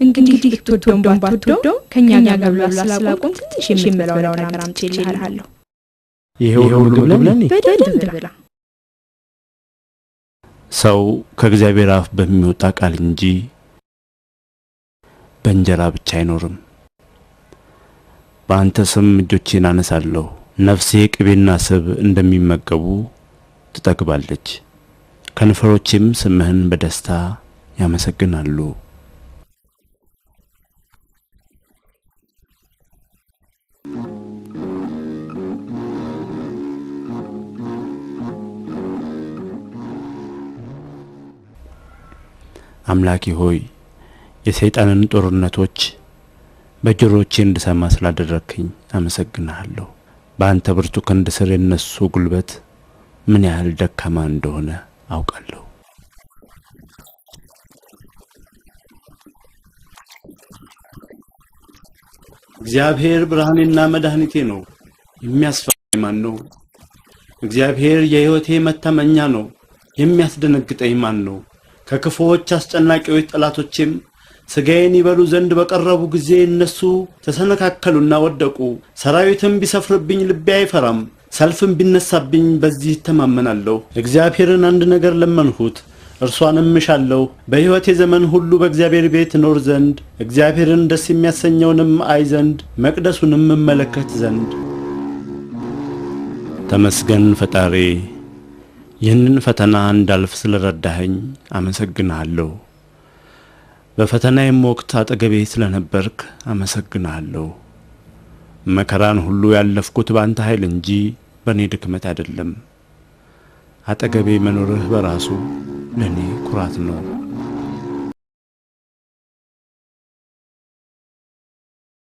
እንግዲህ ብትወደው ባትወደው ከኛ ጋር ስላቆም ትንሽ የምትበላው ነገር አምጥቼልሃለሁ ይሄው ሁሉ ብለን በደንብ ብላ ሰው ከእግዚአብሔር አፍ በሚወጣ ቃል እንጂ በእንጀራ ብቻ አይኖርም በአንተ ስም እጆቼን አነሳለሁ ነፍሴ ቅቤና ስብ እንደሚመገቡ ትጠግባለች ከንፈሮቼም ስምህን በደስታ ያመሰግናሉ አምላኬ ሆይ የሰይጣንን ጦርነቶች በጆሮቼ እንድሰማ ስላደረክኝ አመሰግናለሁ በአንተ ብርቱ ክንድ ስር የነሱ ጉልበት ምን ያህል ደካማ እንደሆነ አውቃለሁ እግዚአብሔር ብርሃኔና መድኃኒቴ ነው የሚያስፈራኝ ማን ነው እግዚአብሔር የሕይወቴ መታመኛ ነው የሚያስደነግጠኝ ማን ነው ከክፉዎች አስጨናቂዎች ጠላቶችም ስጋዬን ይበሉ ዘንድ በቀረቡ ጊዜ እነሱ ተሰነካከሉና ወደቁ ሰራዊትም ቢሰፍርብኝ ልቤ አይፈራም ሰልፍም ቢነሳብኝ በዚህ ተማመናለሁ እግዚአብሔርን አንድ ነገር ለመንሁት እርሷንም እሻለሁ በሕይወቴ ዘመን ሁሉ በእግዚአብሔር ቤት ኖር ዘንድ እግዚአብሔርን ደስ የሚያሰኘውንም አይ ዘንድ መቅደሱንም እመለከት ዘንድ ተመስገን ፈጣሪ ይህንን ፈተና እንዳልፍ ስለረዳኸኝ አመሰግናለሁ በፈተናዬም ወቅት አጠገቤ ስለነበርክ አመሰግናለሁ መከራን ሁሉ ያለፍኩት ባንተ ኃይል እንጂ በኔ ድክመት አይደለም አጠገቤ መኖርህ በራሱ ለኔ ኩራት ነው